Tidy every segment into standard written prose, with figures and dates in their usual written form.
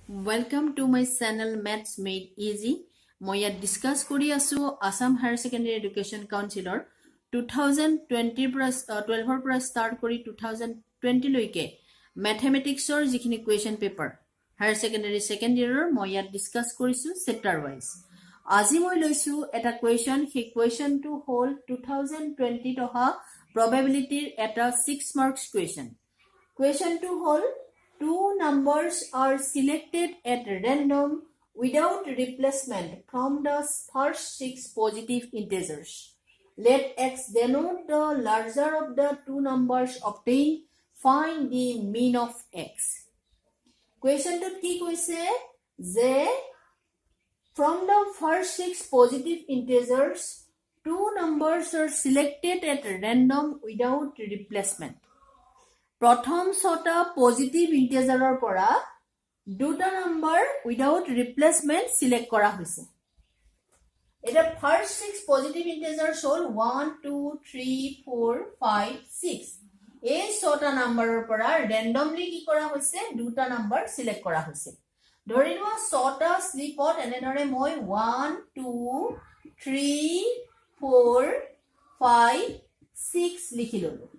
Welcome to my channel Maths Made Easy. মই ইয়াত discuss কৰি আছো আসাম হায়াৰ সেকেন্ডাৰী এডুকেশন কাউন্সিলৰ 2020 পৰা 12 পৰা স্টাৰ্ট কৰি 2020 লৈকে ম্যাথমেটিক্সৰ যিখিনি question paper higher secondary second ইয়াৰৰ মই ইয়াত ডিসকাস কৰিছো চেপ্টাৰ ওয়াইজ আজি মই লৈছো এটা কোৱেশ্চন সেই কোৱেশ্চনটো হ'ল 2020 অহা probabilityৰ এটা 6 মাৰ্কস কোৱেশ্চন কোৱেশ্চনটো হ'ল Two numbers are selected at random without replacement from the first 6 positive integers. Let x denote the larger of the two numbers obtained. Find the mean of x. Question to ki koise je from the first 6 positive integers, two numbers are selected at random without replacement. প্ৰথম ছটা positive ইন্টিজাৰৰ পৰা দুটা number without ৰিপ্লেসমেন্ট select কৰা হৈছে এটা first 6 positive ইন্টিজাৰছ হ'ল 1 2 3 4 5 6 এই ছটা নাম্বাৰৰ পৰা ৰেন্ডমলি কি কৰা হৈছে দুটা নাম্বাৰ সিলেক্ট কৰা হৈছে ধৰি লোৱা ছটা স্লিপত এনেদৰে মই 1 2 3 4 5 6 লিখি ললো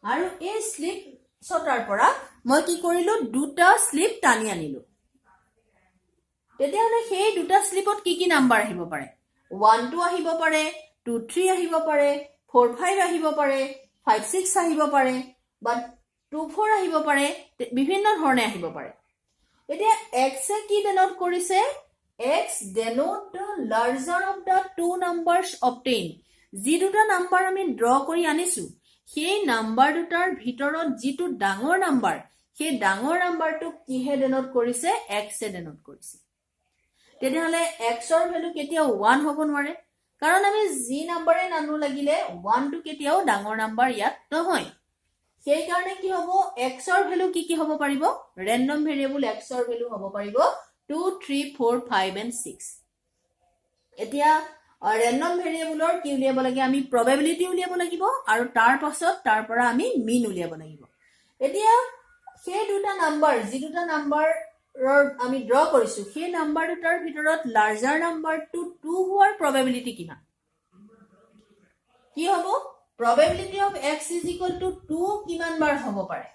আৰু এই স্লিপ ছটাৰ পৰা মই কি কৰিলো দুটা স্লিপ টানি আনিলো তেতিয়াহলে সেই দুটা স্লিপত কি নাম্বাৰ আহিব পাৰে 1 2 আহিব পাৰে 2 3 আহিব পাৰে 4 5 আহিব পাৰে 5 6 আহিব পাৰে বা 2 4 আহিব পাৰে বিভিন্ন ধৰণে আহিব পাৰে এতিয়া x এ কি ডেনোট কৰিছে x denote the larger of the two numbers obtained যি দুটা নাম্বাৰ আমি ড্ৰ কৰি আনিছো সেই নাম্বাৰ দুটাৰ ভিতৰত যেটো ডাঙৰ নাম্বাৰ সেই ডাঙৰ নাম্বাৰটো কিহে ডেনোট কৰিছে x এ ডেনোট কৰিছে তেতিয়াহলে x ৰ ভ্যালু কেতিয়াও 1 হ'ব নোৱাৰে কাৰণ আমি যি নাম্বাৰে নানো লাগিলে 1 টো কেতিয়াও ডাঙৰ নাম্বাৰ ইয়াত নহয় সেই কাৰণে কি হ'ব x ৰ ভ্যালু কি হ'ব পাৰিব ৰেন্ডম ভেৰিয়েবল x ৰ ভ্যালু হ'ব পাৰিব 2 3 4 5 and 6 এতিয়া random variable কি উলিয়াব লাগে আমি probability উলিয়াব লাগিব আৰু তাৰ পাছত তাৰ পৰা আমি mean উলিয়াব লাগিব এতিয়া সেই দুটা নাম্বাৰ যি দুটা নাম্বাৰৰ আমি ড্ৰ কৰিছো সেই নাম্বাৰ দুটাৰ ভিতৰত লাৰ্জাৰ নাম্বাৰটো 2 হোৱাৰ probability কিমান কি হ'ব probability of x is equal to 2 কিমান বাৰ হ'ব পাৰে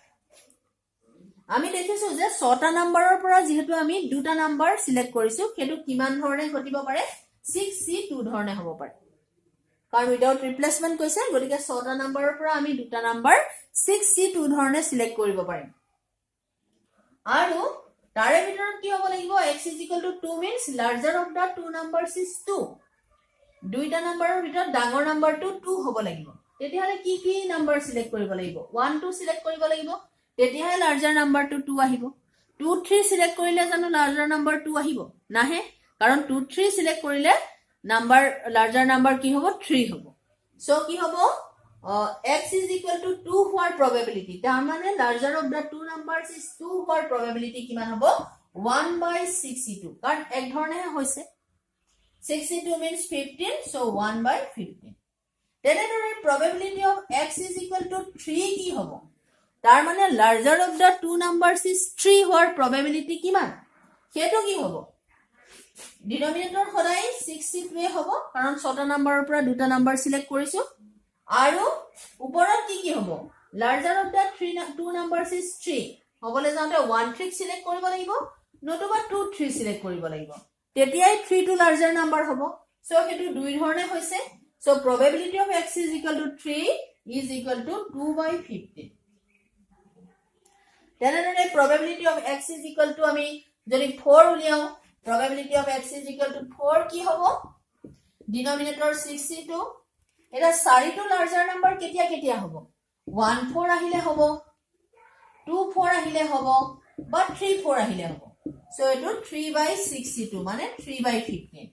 আমি দেখিছো যে ছটা নাম্বাৰৰ পৰা যেহেতু আমি দুটা নাম্বাৰ সিলেক্ট কৰিছো হেতু কিমান ধৰণে ঘটিব পাৰে 6c2 ধৰণে হ'ব পাৰে কাৰণ উইদাউট ৰিপ্লেসমেন্ট কৈছে গতিকে ছটা নাম্বাৰৰ পৰা আমি দুটা নাম্বাৰ 6c2 ধৰণে সিলেক্ট কৰিব পাৰিম আৰু তাৰে ভিতৰত কি হ'ব লাগিব x is equal to 2 means larger of the two numbers is 2 দুইটা নাম্বাৰৰ ভিতৰত ডাঙৰ নাম্বাৰটো 2 হ'ব লাগিব তেতিয়াহলে কি নাম্বাৰ সিলেক্ট কৰিব লাগিব 1 2 সিলেক্ট কৰিব লাগিব তেতিয়াহে লাৰ্জাৰ নাম্বাৰটো 2 আহিব 2 3 সিলেক্ট কৰিলে জানো লাৰ্জাৰ নাম্বাৰ 2 আহিব নাহে কাৰণ 2 3 সিলেক্ট কৰিলে নাম্বাৰ লাৰ্জাৰ নাম্বাৰ কি হ'ব 3 হ'ব সো কি হ'ব x is equal to 2 হোৱাৰ probability তাৰ মানে larger of the two numbers is 2 হোৱাৰ probability কিমান হ'ব 1/62 কাৰণ এক ধৰণে হৈছে 62 means 15 so 1/15 তেনেদৰে probability of x is equal to 3 কি হ'ব তাৰ মানে larger of the two numbers is 3 হোৱাৰ probability কিমান হেতু কি হ'ব ডিনোমিনেটৰ সদায় 62 হ'ব কাৰণ ছটা নাম্বাৰৰ পৰা দুটা নাম্বাৰ সিলেক্ট কৰিছো আৰু ওপৰত কি হ'ব larger of the two numbers is 3 হ'বলে যাওঁতে 1 3 সিলেক্ট কৰিব লাগিব নতুবা 2 3 সিলেক্ট কৰিব লাগিব তেতিয়াই 3 টো লাৰ্জাৰ নাম্বাৰ হ'ব সো হেতু দুই ধৰণে হৈছে so probability of x is equal to 3 is equal to 2/15 তেনেদৰে probability of x is equal to আমি যদি 4 উলিয়াও probability of x is equal to 4 কি হ'ব denominator 62 এটা 4 টো লাৰ্জাৰ নাম্বাৰ কেতিয়া হ'ব 1 4 আহিলে হ'ব 2 4 আহিলে হ'ব বা 3 4 আহিলে হ'ব সো এটো 3/62 মানে 3/15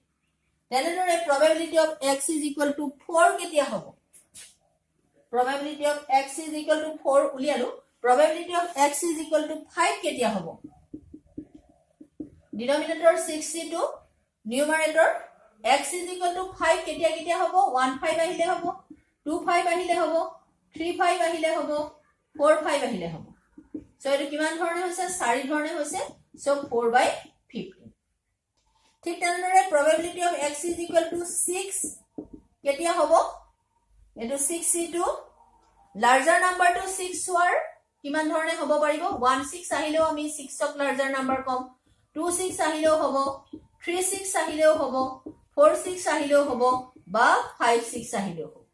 তেনেদৰে probability of x is equal to 4 কেতিয়া হ'ব probability of x is equal to 4 উলিয়ালো probability of x is equal to 5 কেতিয়া হ'ব denominator 62 numerator x is equal to 5 কেতিয়া হ'ব 1 5 আহিলে হ'ব 2 5 আহিলে হ'ব 3 5 আহিলে হ'ব 4 5 আহিলে হ'ব So etu kiman dhorone hoise 4 dhorone hoise so 4/15 ঠিক তেনেদৰে probability of x is equal to 6 কেতিয়া হ'ব এটো 6 ইটো larger number to 6 হোৱাৰ কিমান ধৰণে হ'ব পাৰিব 1 6 আহিলেও আমি 6 ক larger number কম 2 6 আহিলেও হ'ব 3 6 আহিলেও হ'ব 4 6 আহিলেও হ'ব বা 5 6 আহিলেও হ'ব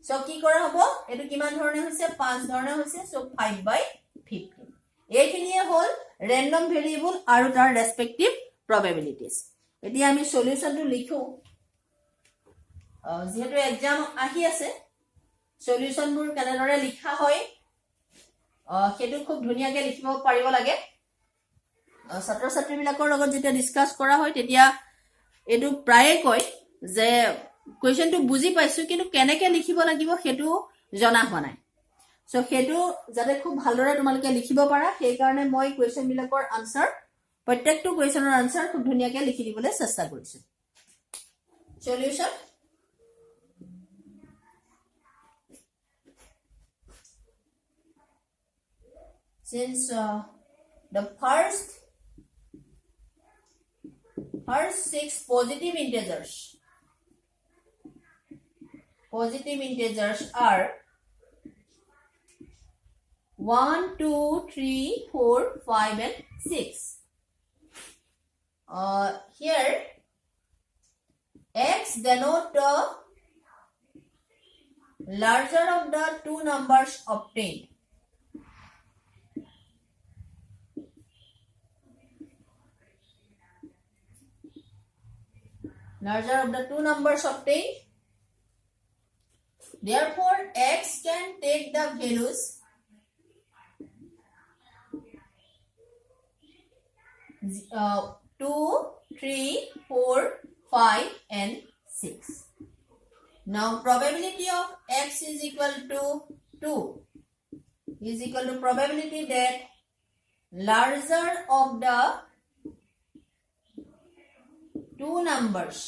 সো কি কৰা হ'ব এটো কিমান ধৰণে হৈছে 5 ধৰণে হৈছে সো 5/15 এইখিনিয়ে হ'ল random variable আৰু তাৰ respective probabilities এতিয়া আমি সলিউশনটো লিখো যেহেতু एग्जाम আহি আছে সলিউশনবোৰ কেনেদৰে লিখা হয় হেতু খুব ধুনিয়াকে লিখিব পাৰিব লাগে ছাত্ৰ ছাত্ৰীবিলাকৰ লগত যেতিয়া ডিসকাস কৰা হয় তেতিয়া এটো প্ৰায়ে কয় যে কোৱেশ্চনটো বুজি পাইছো কিন্তু কেনেকে লিখিব লাগিব হেতু জনা হোৱা নাই সো হেতু যাতে খুব ভালদৰে তোমালোকে লিখিব পাৰা সেই কাৰণে মই কোৱেশ্চন বিলাকৰ আনসাৰ প্ৰত্যেকটো কোৱেশ্চনৰ আনসাৰ খুব ধুনিয়াকে লিখি দিবলৈ চেষ্টা কৰিছো solution since the first 6 positive integers are 1 2 3 4 5 and 6 here x denote the larger of the two numbers obtained larger of the two numbers obtained therefore x can take the values 2 3 4 5 and 6 now probability of x is equal to 2 is equal to probability that larger of the two numbers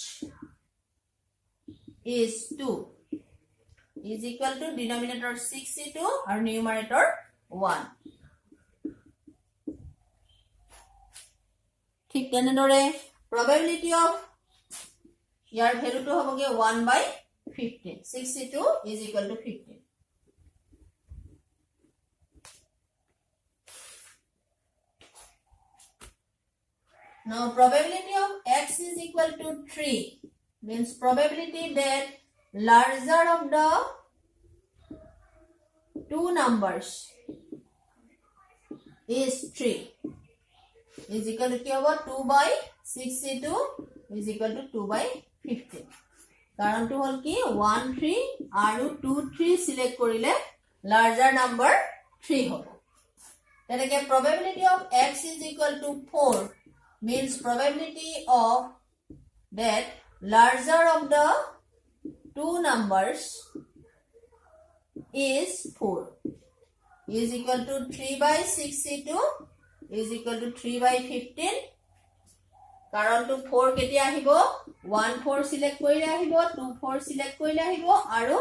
is 2 is equal to denominator 6c2 or numerator 1 ঠিক তেনেদৰে probability of ইয়াৰ ভ্যালুটো হ'বগে 1/15 6c2 is equal to 15 now probability of x is equal to 3 means probability that larger of the two numbers is 3 is equal to 2/6c2 is equal to 2/15 কাৰণটো হল কি 1 3 আৰু 2 3 select কৰিলে larger number 3 হ'ব তেনেকে probability of x is equal to 4 means probability of that larger of the two numbers is 4 is equal to 3/6c2 is equal to 3/15 কারণ to 4 কেতিয়া আহিব 1 4 select কৰিলে আহিব 2 4 সিলেক্ট কৰিলে আহিব আৰু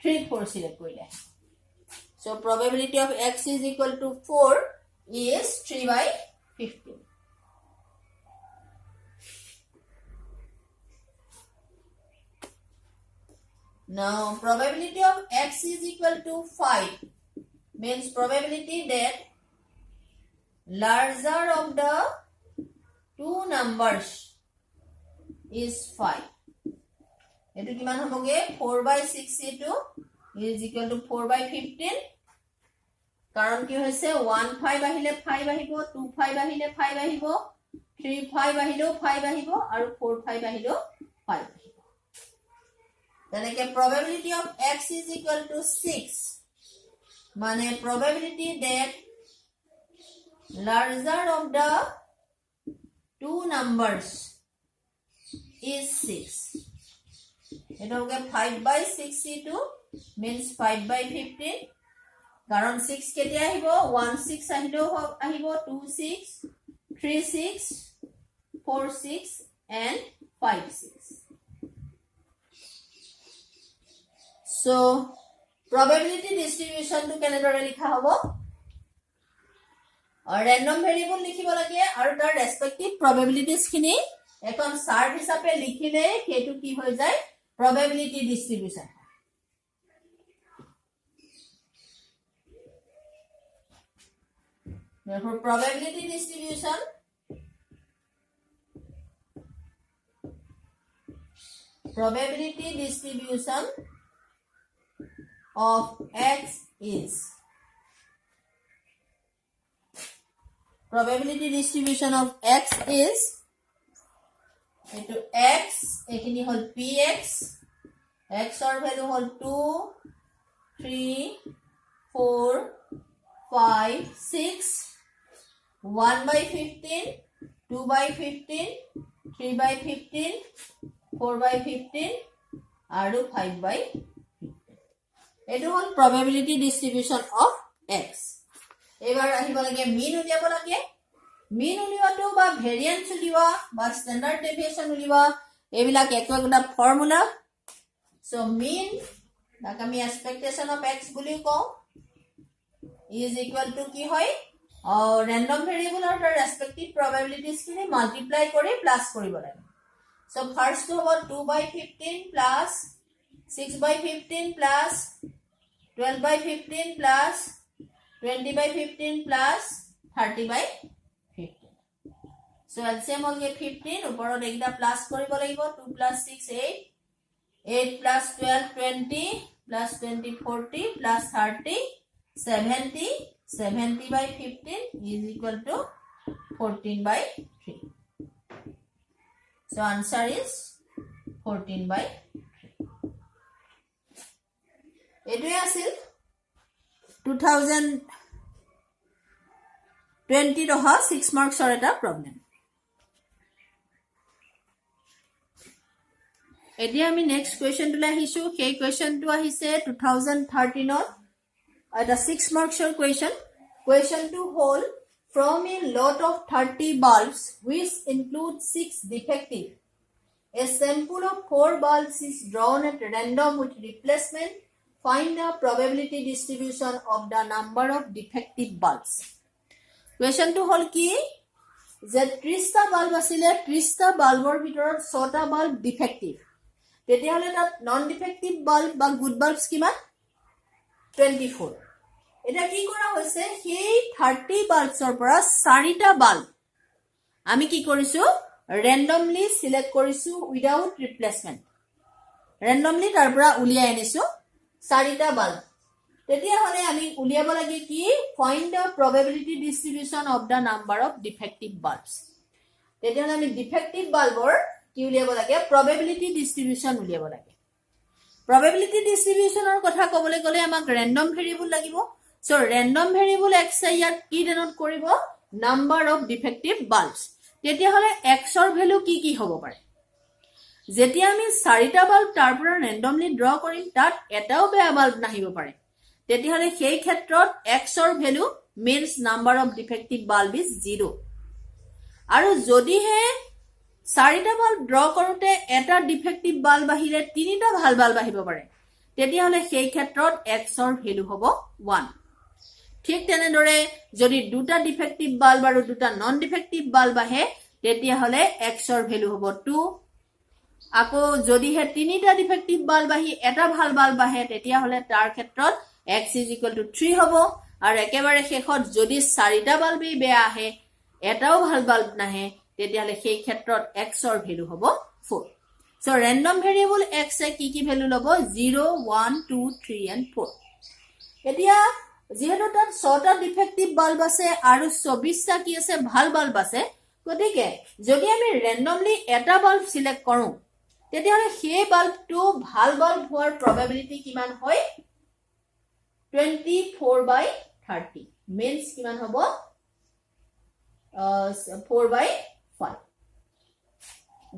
3 4 সিলেক্ট কৰিলে so probability of x is equal to 4 is 3/15 now probability of x is equal to 5 means probability that larger of the two numbers is 5 etu kiman hoboge 4/6c2 is equal to 4/15 karon ki hoise 1 5 ahile 5 ahibo 2 5 ahile 5 ahibo 3 5 ahile 5 ahibo aru 4 5 ahile 5 ahibo teneke probability of x is equal to 6 mane probability that larger of the two numbers is 6 এটা হবে 5/6c2 means 5/15 কারণ 6 কেতিয়া আহিব 1 6 আহিলেও আহিব 2 6 3 6 4 6 and 5 6 so probability distribution to কেনেদৰে লিখা হ'ব random variable লিখিব লাগে আৰু তাৰ respective probabilities খিনি এখন চাৰ্ট হিচাপে লিখিলে হেতু কি হৈ যায় probability distribution therefore probability distribution of x is probability distribution of x is into x ekhini hol px x or value hol 2 3 4 5 6 1 by 15 2 by 15 3 by 15 4 by 15 aru 5 by 15 etu hol probability distribution of x ebar ahibo lage mean uliabo lage mean uliwato ba variance uliwa ba standard deviation uliwa ebilak ekota formula so mean dakami expectation of x buli ko is equal to ki hoy random variable or the respective probabilities kini multiply kore plus koribo lage so first to about 2 by 15 plus 6 by 15 plus 12 by 15 plus 20 by 15 plus 30 by 15 so LCM hol ge 15 uporot ekta plus koribo lagibo 2 plus 6 8 8 plus 12 20 plus 20 40 plus 30 70 70 by 15 is equal to 14 by 3 so answer is 14 by 3 etu asil 2020 roha 6 marks or eta problem edia ami next question to la hisu hey question to ahise 2013 ot eta 6 marks or question to hold from a lot of 30 bulbs which include 6 defective a sample of 4 bulbs is drawn at random with replacement find the probability distribution of the number of defective bulbs question to hold ki je 30 ta bulb asile 30 ta bulbor bitorot 6 ta bulb defective tete hole ta non defective bulb ba good bulbs kiman 24 এটা কি কৰা হৈছে সেই 30 বাল্বছৰ পৰা 4টা bulb আমি কি কৰিছো randomly select কৰিছো without replacement randomly তাৰ পৰা উলিয়াই আনিছো 4টা বাল্ব তেতিয়া হলে আমি উলিয়াব লাগে কি find the probability distribution of the number of defective bulbs তেতিয়া হলে আমি defective bulbৰ কি উলিয়াব লাগে probability distribution উলিয়াব লাগে probability distribution ৰ কথা ক'বলৈ গলে আমাক random variable লাগিব so random variable x ইয়াত কি denote কৰিব number of defective bulbs তেতিয়া হলে x ৰ value কি হ'ব পাৰে যেতিয়া আমি 4টা বাল্ব তাৰ পৰা randomly draw কৰিম তাত এটাও বেয়া বাল্ব নাহিব পাৰে তেতিয়া হলে সেই ক্ষেত্ৰত x ৰ value means number of defective bulb is 0 আৰু যদি হে 4টা বাল্ব draw কৰোতে এটা defective bulb আহিলে 3টা ভাল বাল্ব আহিব পাৰে তেতিয়া হলে সেই ক্ষেত্ৰত x ৰ value হ'ব 1 ঠিক তেনেদৰে যদি দুটা ডিফেক্টিভ বাল্ব আৰু দুটা নন ডিফেক্টিভ বাল্ব আহে তেতিয়া হলে x ৰ ভ্যালু হ'ব 2 আকৌ যদি হে তিনিটা ডিফেক্টিভ বাল্ব আহি এটা ভাল বাল্ব আহে তেতিয়া হলে তাৰ ক্ষেত্ৰত x = 3 হ'ব আৰু একেবাৰে শেষত যদি 4টা বাল্বই বেয়া আহে এটাও ভাল বাল্ব নাহে তেতিয়া হলে সেই ক্ষেত্ৰত x ৰ ভ্যালু হ'ব 4 so random variable x এ কি ভ্যালু লব 0 1 2 3 and 4 এতিয়া যেহেতু তাত 6টা ডিফেক্টিভ বাল্ব আছে আৰু 24টা কি আছে ভাল বাল্ব আছে গতিকে যদি আমি randomly এটা বাল্ব সিলেক্ট কৰো তেতিয়া হলে সেই বাল্বটো ভাল বাল্ব হোৱাৰ probability কিমান হয় 24 by 30 means কিমান হ'ব 4 by 5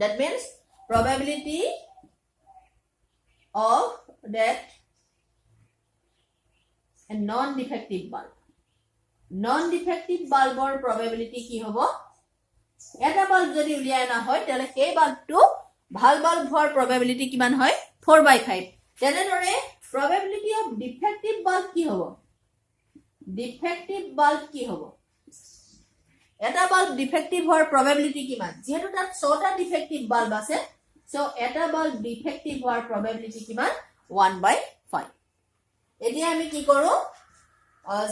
that means probability of that a non-defective bulb. Non-defective bulb or probability ki hobo? Eta bulb jodi uliya na hoy, tele kei bulb to bhal bulb hoar probability kiman hoy 4 by 5. Tenenore probability of defective bulb ki hobo? Defective bulb ki hobo? এটা bulb defective হোৱাৰ probability কিমান যেহেতু তাত 6টা defective bulb আছে so এটা bulb defective হোৱাৰ probability কিমান 1/5 এতিয়া আমি কি কৰো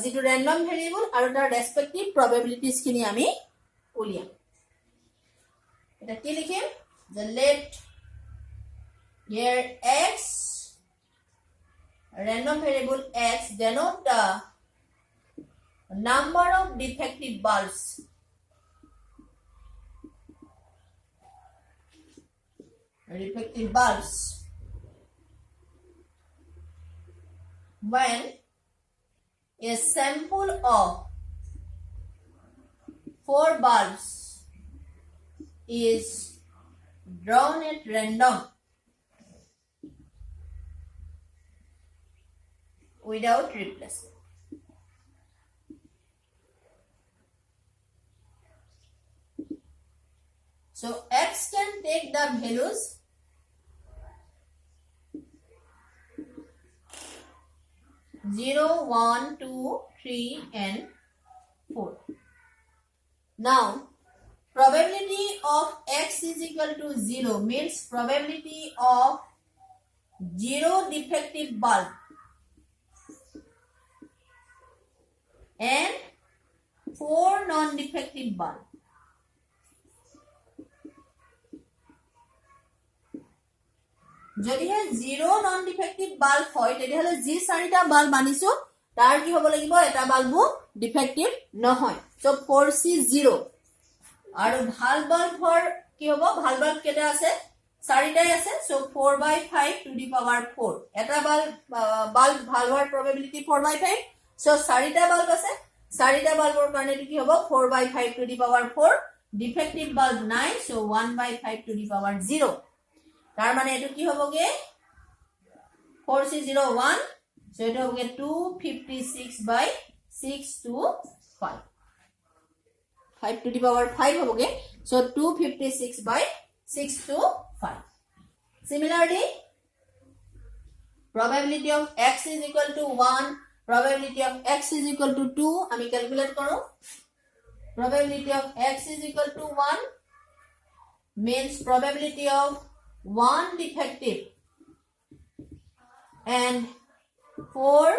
যেটো random variable আৰু তাৰ respective probabilities খিনি আমি উলিয়াম এটা কি লিখিম the let here x random variable x denote the number of defective bulbs when a sample of 4 bulbs is drawn at random without replacement. So x can take the values 0, 1, 2, 3 and 4. Now probability of x is equal to 0 means probability of 0 defective bulb and 4 non-defective bulb. যদিহে 0 non-defective bulb হয় তেতিয়াহলে যি 4টা bulb আনিছো তাৰ কি হ'ব লাগিব এটা বাল্বও ডিফেক্টিভ নহয় সো 4C0 আৰু ভাল বাল্বৰ কি হ'ব ভাল বাল্ব কেটা আছে 4টাই আছে সো 4/5 to the power 4 এটা বাল্ব ভাল হোৱাৰ probability 4/5 সো 4টা বাল্ব আছে 4টা বাল্বৰ কাৰণে কি হ'ব 4/5 to the power 4 defective bulb নাই সো 1/5 to the power 0 তাৰ মানে এটো কি হ'বগে 4C01 সো এটো হ'বগে 256/6 to 5 5 to the power 5 হ'বগে so 256/6 to 5 similarly probability of x is equal to 1 probability of x is equal to 2 আমি ক্যালকুলেট কৰো probability of x is equal to 1 means probability of 1 defective and 3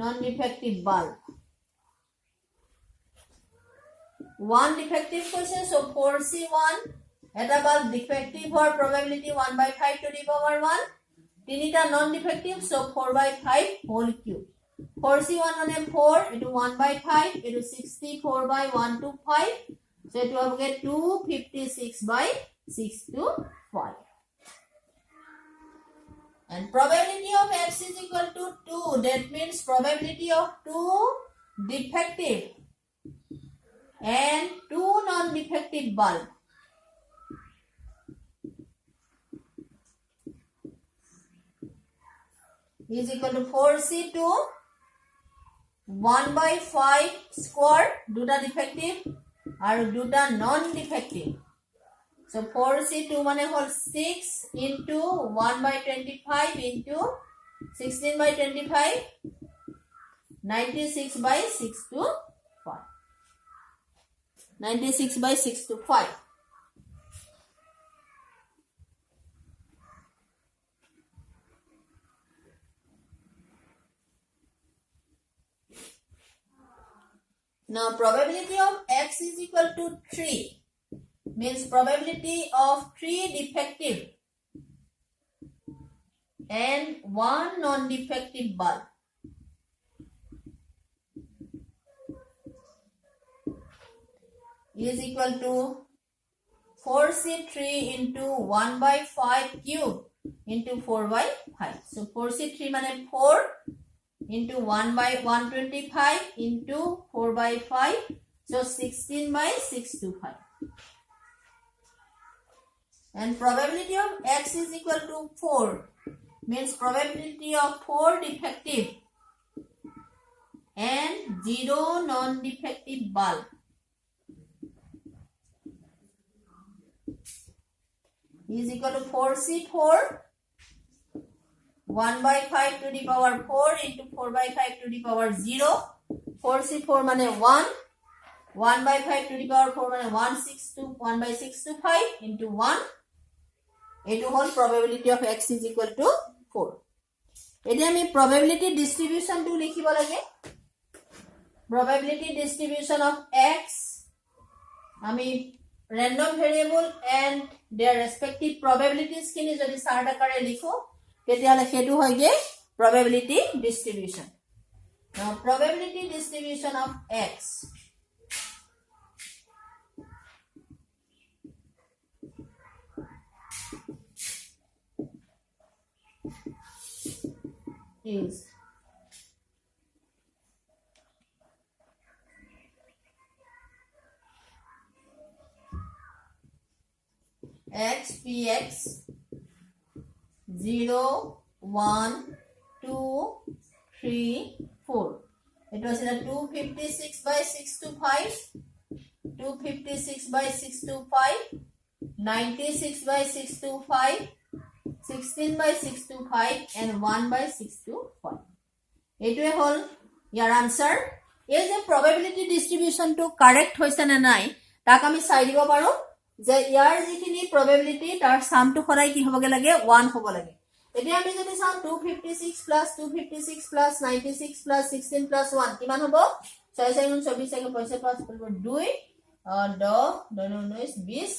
non-defective bulb 1 defective question so 4C1 eta bulb defective or probability 1/5 to the power 1 tinita non-defective so 4/5 whole cube 4C1 মানে 4 etu 1/5 etu 64/125 so etu hoboge 256/6 to 5 and probability of x is equal to 2 that means probability of 2 defective and 2 non-defective bulb is equal to 4C2 1/5 square দুটা defective আৰু দুটা non-defective so 4C2 মানে হল 6 into 1/25 into 16/25 96/6 to 5 96/6 to 5 now probability of x is equal to 3 means probability of 3 defective and 1 non-defective bulb is equal to 4C3 into 1/5 cube into 4/5 so 4C3 মানে 4 into 1/125 into 4/5 so 16/6 to 5 and probability of x is equal to 4 means probability of 4 defective and 0 non-defective bulb is equal to 4C4 1 by 5 to the power 4 into 4 by 5 to the power 0. 4c4 মানে 1. 1 by 5 to the power 4 মানে 1 by 6 to 5 into 1. It whole probability of x is equal to 4. এতিয়া আমি probability distribution to লিখিব লাগে. Probability distribution of x. আমি random variable and their respective probabilities খিনি যদি shirt আকাৰে লিখো তেতিয়াহলে সেইটো হয়গে probability distribution. Now probability distribution of x is x px 0 1 2 3 4. It was 256 by 6 to 5, 256 by 6 to 5, 96 by 6 to 5, 16 by 6 to 5 and 1 by 6 to 5. Etue hol your answer. Is the probability distribution to correct hoise na nai tak ami sai dibo paro je yar jikhini probability tar sum to horai ki hoboge lage 1 hobo lage. Eti ami jodi sam 256 plus 256 plus 96 plus 16 plus 1 kiman hobo 6 7 24 থেকে 5 কৰিব 2 10 19 20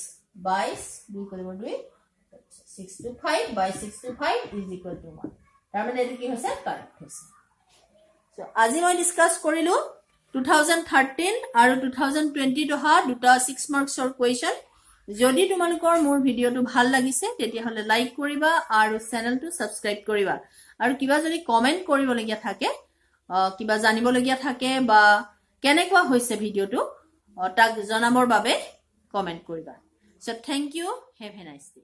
22 2 কৰিব 2 6 to 5 by 6 to 5 is equal to 1. তাৰ মানে এটো কি হৈছে correct হৈছে. So আজি মই ডিসকাস কৰিলো 2013 আৰু 2020 দহা দুটা 6 মাৰ্কছৰ কোৱেশ্চন. যদি তোমালোকৰ মোৰ ভিডিওটো ভাল লাগিছে তেতিয়াহলে লাইক কৰিবা আৰু চেনেলটো সাবস্ক্ৰাইব কৰিবা আৰু কিবা যদি কমেন্ট কৰিবলগীয়া থাকে কিবা জানিবলগীয়া থাকে বা কেনেকুৱা হৈছে ভিডিওটো তাক জনাবৰ বাবে কমেন্ট কৰিবা. So thank you, have a nice day.